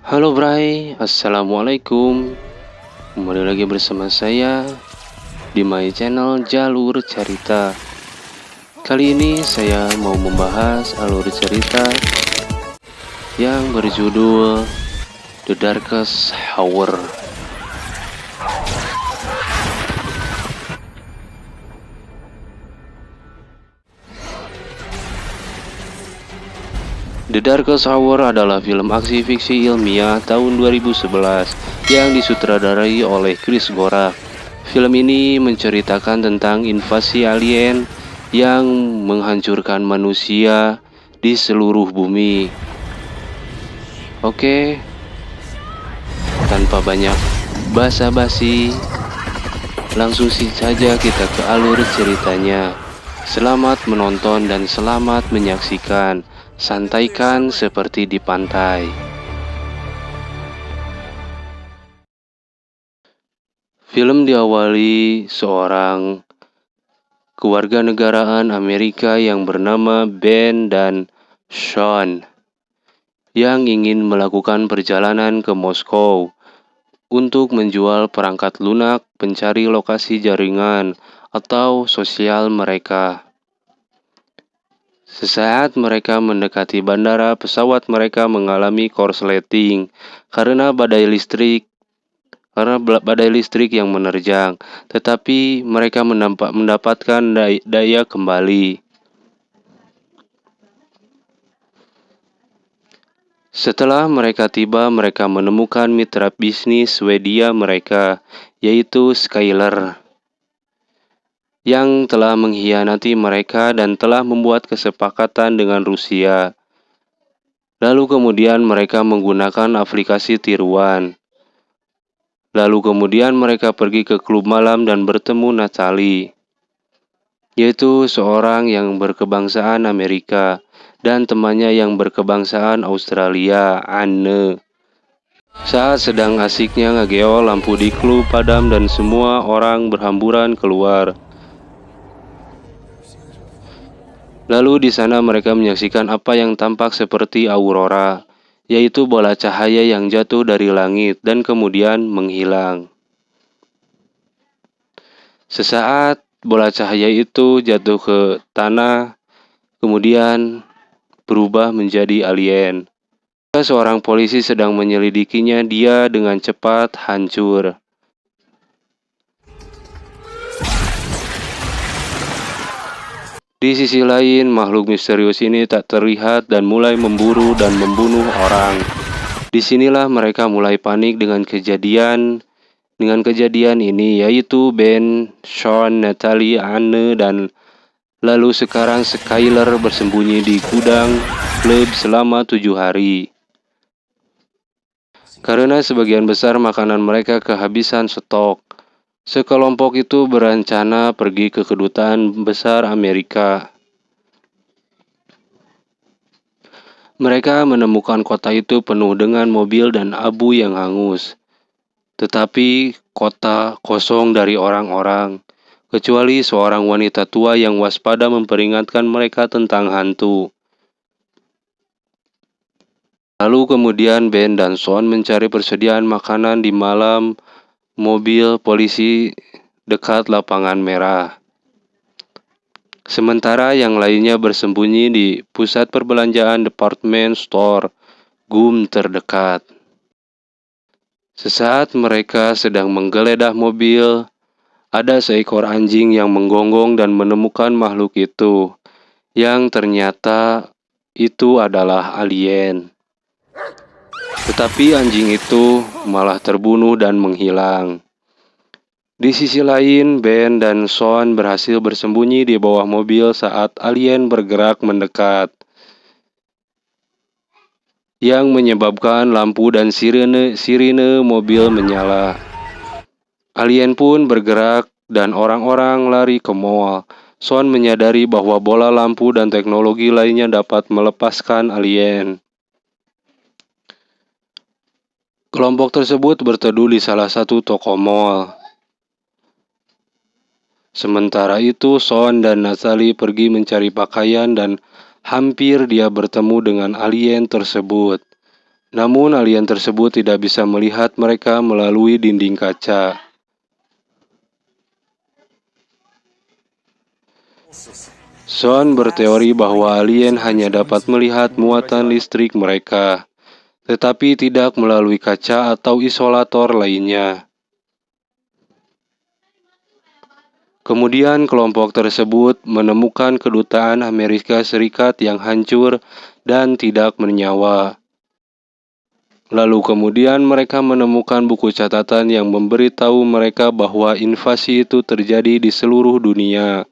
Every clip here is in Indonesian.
Halo Bray, Assalamualaikum. Kembali lagi bersama saya di my channel Jalur Cerita. Kali ini saya mau membahas alur cerita yang berjudul The Darkest Hour. The Darkest Hour adalah film aksi fiksi ilmiah tahun 2011 yang disutradarai oleh Chris Gorak. Film ini menceritakan tentang invasi alien yang menghancurkan manusia di seluruh bumi. Oke, tanpa banyak basa-basi, langsung saja kita ke alur ceritanya. Selamat menonton dan selamat menyaksikan. Santaikan seperti di pantai. Film diawali seorang kewarganegaraan Amerika yang bernama Ben dan Sean yang ingin melakukan perjalanan ke Moskow untuk menjual perangkat lunak pencari lokasi jaringan atau sosial mereka. Sesaat mereka mendekati bandara, pesawat mereka mengalami korsleting karena badai listrik yang menerjang, tetapi mereka mendapatkan daya kembali. Setelah mereka tiba, mereka menemukan mitra bisnis Swedia mereka, yaitu Skyler, yang telah mengkhianati mereka dan telah membuat kesepakatan dengan Rusia. Lalu kemudian mereka menggunakan aplikasi tiruan. Lalu kemudian mereka pergi ke klub malam dan bertemu Natalie, yaitu seorang yang berkebangsaan Amerika, dan temannya yang berkebangsaan Australia, Anne. Saat sedang asiknya ngegeol, lampu di klub padam dan semua orang berhamburan keluar. Lalu di sana mereka menyaksikan apa yang tampak seperti aurora, yaitu bola cahaya yang jatuh dari langit dan kemudian menghilang. Sesaat bola cahaya itu jatuh ke tanah, kemudian berubah menjadi alien. Seorang polisi sedang menyelidikinya, dia dengan cepat hancur. Di sisi lain, makhluk misterius ini tak terlihat dan mulai memburu dan membunuh orang. Disinilah mereka mulai panik dengan kejadian ini, yaitu Ben, Sean, Natalie, Anne, dan lalu sekarang Skyler bersembunyi di gudang klub selama 7 hari. Karena sebagian besar makanan mereka kehabisan stok, sekelompok itu berencana pergi ke kedutaan besar Amerika. Mereka menemukan kota itu penuh dengan mobil dan abu yang hangus. Tetapi kota kosong dari orang-orang, kecuali seorang wanita tua yang waspada memperingatkan mereka tentang hantu. Lalu kemudian Ben dan Sean mencari persediaan makanan di malam mobil polisi dekat lapangan merah. Sementara yang lainnya bersembunyi di pusat perbelanjaan department store GUM terdekat. Sesaat mereka sedang menggeledah mobil, ada seekor anjing yang menggonggong dan menemukan makhluk itu, yang ternyata itu adalah alien. Tetapi anjing itu malah terbunuh dan menghilang. Di sisi lain, Ben dan Sean berhasil bersembunyi di bawah mobil saat alien bergerak mendekat, yang menyebabkan lampu dan sirine mobil menyala. Alien pun bergerak dan orang-orang lari ke mall. Sean menyadari bahwa bola lampu dan teknologi lainnya dapat melepaskan alien. Kelompok tersebut berteduh di salah satu toko mall. Sementara itu, Sean dan Natalie pergi mencari pakaian dan hampir dia bertemu dengan alien tersebut. Namun alien tersebut tidak bisa melihat mereka melalui dinding kaca. Sean berteori bahwa alien hanya dapat melihat muatan listrik mereka, tetapi tidak melalui kaca atau isolator lainnya. Kemudian kelompok tersebut menemukan kedutaan Amerika Serikat yang hancur dan tidak bernyawa. Lalu kemudian mereka menemukan buku catatan yang memberitahu mereka bahwa invasi itu terjadi di seluruh dunia.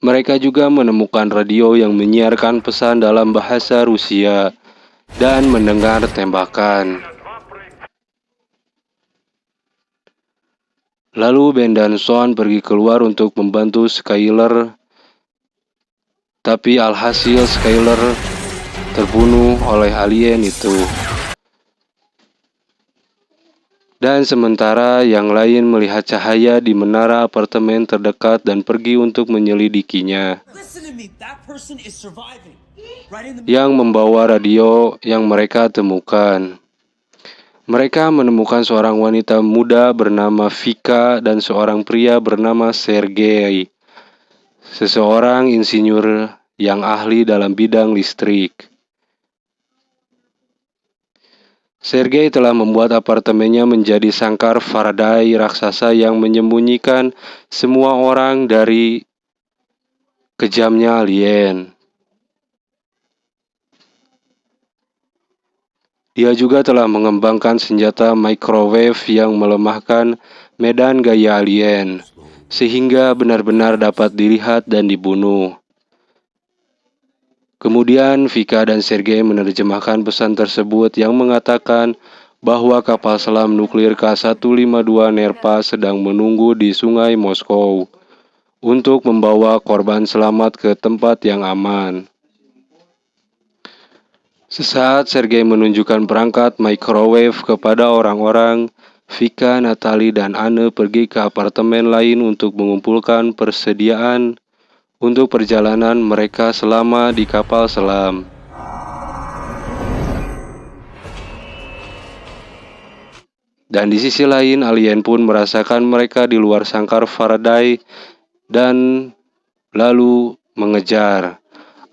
Mereka juga menemukan radio yang menyiarkan pesan dalam bahasa Rusia dan mendengar tembakan. Lalu Ben dan Sean pergi keluar untuk membantu Skyler, tapi alhasil Skyler terbunuh oleh alien itu. Dan sementara yang lain melihat cahaya di menara apartemen terdekat dan pergi untuk menyelidikinya, yang membawa radio yang mereka temukan. Mereka menemukan seorang wanita muda bernama Vika dan seorang pria bernama Sergei, seseorang insinyur yang ahli dalam bidang listrik. Sergei telah membuat apartemennya menjadi sangkar Faraday raksasa yang menyembunyikan semua orang dari kejamnya alien. Dia juga telah mengembangkan senjata microwave yang melemahkan medan gaya alien, sehingga benar-benar dapat dilihat dan dibunuh. Kemudian Vika dan Sergei menerjemahkan pesan tersebut yang mengatakan bahwa kapal selam nuklir K-152 Nerpa sedang menunggu di Sungai Moskow untuk membawa korban selamat ke tempat yang aman. Sesaat Sergei menunjukkan perangkat microwave kepada orang-orang, Vika, Natalie, dan Anne pergi ke apartemen lain untuk mengumpulkan persediaan untuk perjalanan mereka selama di kapal selam. Dan di sisi lain, alien pun merasakan mereka di luar sangkar Faraday dan lalu mengejar.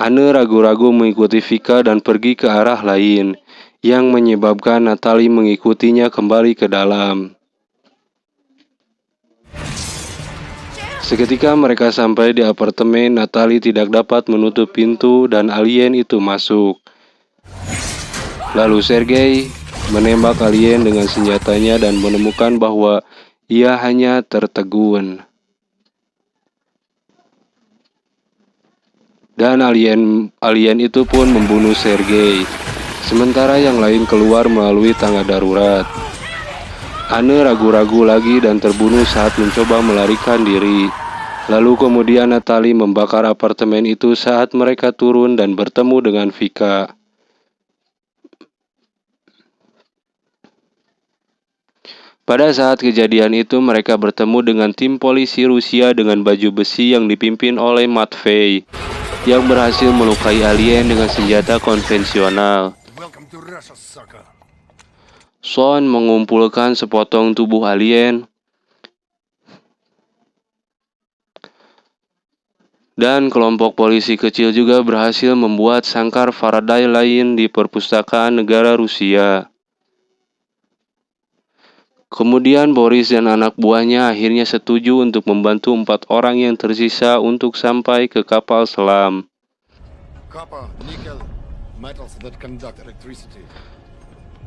Anne ragu-ragu mengikuti Vika dan pergi ke arah lain, yang menyebabkan Natalie mengikutinya kembali ke dalam. Seketika mereka sampai di apartemen, Natalie tidak dapat menutup pintu dan alien itu masuk. Lalu Sergei menembak alien dengan senjatanya dan menemukan bahwa ia hanya tertegun. Dan alien itu pun membunuh Sergei, sementara yang lain keluar melalui tangga darurat. Anne ragu-ragu lagi dan terbunuh saat mencoba melarikan diri. Lalu kemudian Natalie membakar apartemen itu saat mereka turun dan bertemu dengan Vika. Pada saat kejadian itu mereka bertemu dengan tim polisi Rusia dengan baju besi yang dipimpin oleh Matvey, yang berhasil melukai alien dengan senjata konvensional. Sean mengumpulkan sepotong tubuh alien dan kelompok polisi kecil juga berhasil membuat sangkar Faraday lain di perpustakaan negara Rusia. Kemudian Boris dan anak buahnya akhirnya setuju untuk membantu 4 orang yang tersisa untuk sampai ke kapal selam.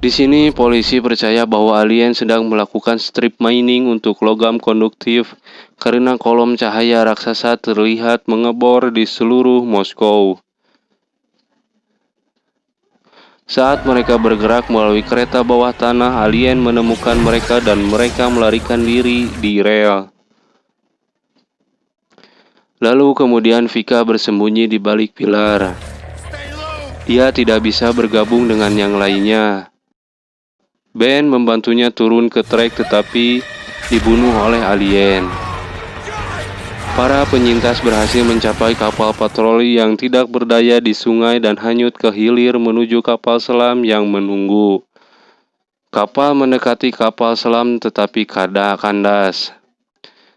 Di sini polisi percaya bahwa alien sedang melakukan strip mining untuk logam konduktif karena kolom cahaya raksasa terlihat mengebor di seluruh Moskow. Saat mereka bergerak melalui kereta bawah tanah, alien menemukan mereka dan mereka melarikan diri di rel. Lalu kemudian Vika bersembunyi di balik pilar. Dia tidak bisa bergabung dengan yang lainnya. Ben membantunya turun ke trek tetapi dibunuh oleh alien. Para penyintas berhasil mencapai kapal patroli yang tidak berdaya di sungai dan hanyut ke hilir menuju kapal selam yang menunggu. Kapal mendekati kapal selam tetapi kandas.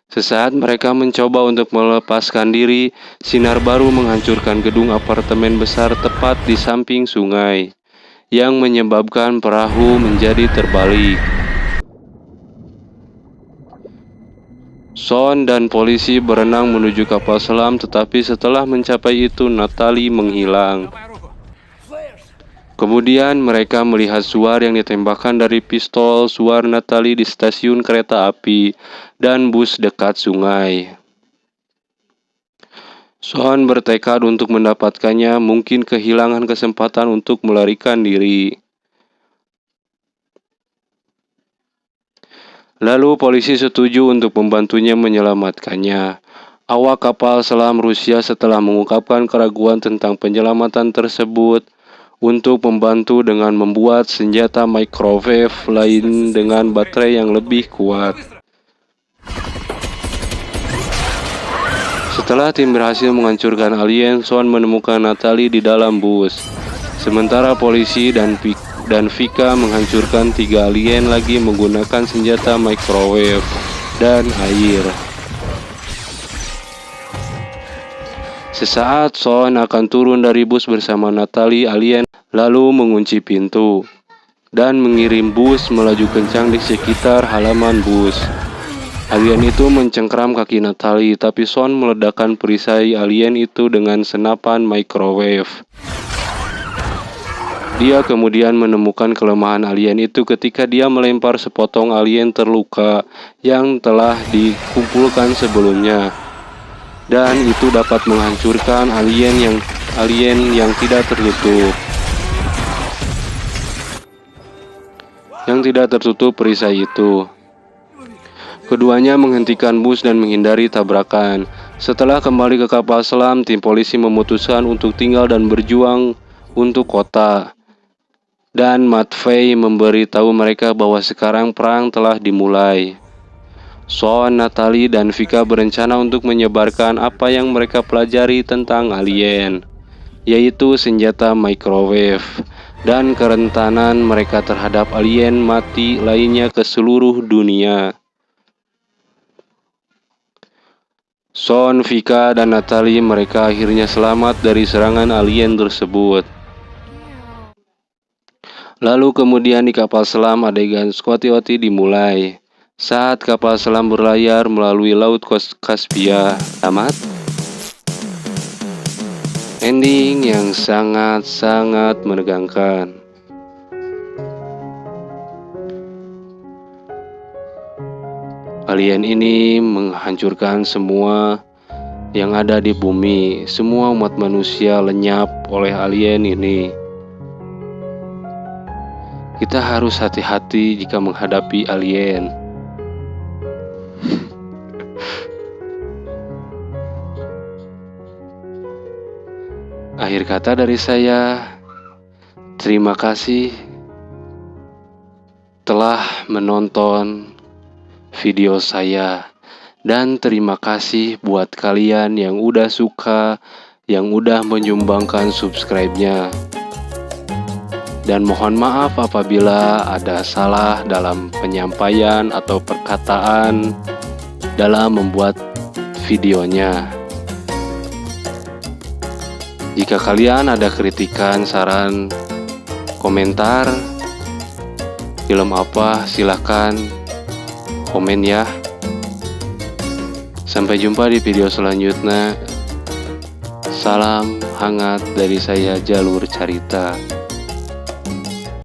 Sesaat mereka mencoba untuk melepaskan diri, sinar baru menghancurkan gedung apartemen besar tepat di samping sungai, yang menyebabkan perahu menjadi terbalik. Son dan polisi berenang menuju kapal selam, tetapi setelah mencapai itu, Natalie menghilang. Kemudian mereka melihat Suar yang ditembakkan dari pistol Suar Natalie di stasiun kereta api dan bus dekat sungai. Son bertekad untuk mendapatkannya, mungkin kehilangan kesempatan untuk melarikan diri. Lalu polisi setuju untuk membantunya menyelamatkannya. Awak kapal selam Rusia setelah mengungkapkan keraguan tentang penyelamatan tersebut untuk membantu dengan membuat senjata microwave lain dengan baterai yang lebih kuat. Setelah tim berhasil menghancurkan alien, Son menemukan Natalie di dalam bus. Sementara polisi dan Vika menghancurkan 3 alien lagi menggunakan senjata microwave dan air. Sesaat Son akan turun dari bus bersama Natalie, alien lalu mengunci pintu dan mengirim bus melaju kencang di sekitar halaman bus. Alien itu mencengkram kaki Natalie, tapi Son meledakkan perisai alien itu dengan senapan microwave. Dia kemudian menemukan kelemahan alien itu ketika dia melempar sepotong alien terluka yang telah dikumpulkan sebelumnya. Dan itu dapat menghancurkan alien yang tidak tertutup. Yang tidak tertutup perisai itu. Keduanya menghentikan bus dan menghindari tabrakan. Setelah kembali ke kapal selam, tim polisi memutuskan untuk tinggal dan berjuang untuk kota. Dan Matvei memberitahu mereka bahwa sekarang perang telah dimulai. Son, Natalie, dan Vika berencana untuk menyebarkan apa yang mereka pelajari tentang alien, yaitu senjata microwave, dan kerentanan mereka terhadap alien mati lainnya ke seluruh dunia. Son, Vika, dan Natalie mereka akhirnya selamat dari serangan alien tersebut. Lalu kemudian di kapal selam adegan Squatty-Otty dimulai. Saat kapal selam berlayar melalui Laut Kaspia. Tamat. Ending yang sangat-sangat menegangkan. Alien ini menghancurkan semua yang ada di bumi. Semua umat manusia lenyap oleh alien ini. Kita harus hati-hati jika menghadapi alien. Akhir kata dari saya, terima kasih telah menonton video saya. Dan terima kasih buat kalian yang udah suka, yang udah menyumbangkan subscribe-nya. Dan mohon maaf apabila ada salah dalam penyampaian atau perkataan dalam membuat videonya. Jika kalian ada kritikan, saran, komentar, film apa, silahkan komen ya. Sampai jumpa di video selanjutnya. Salam hangat dari saya, Jalur Carita.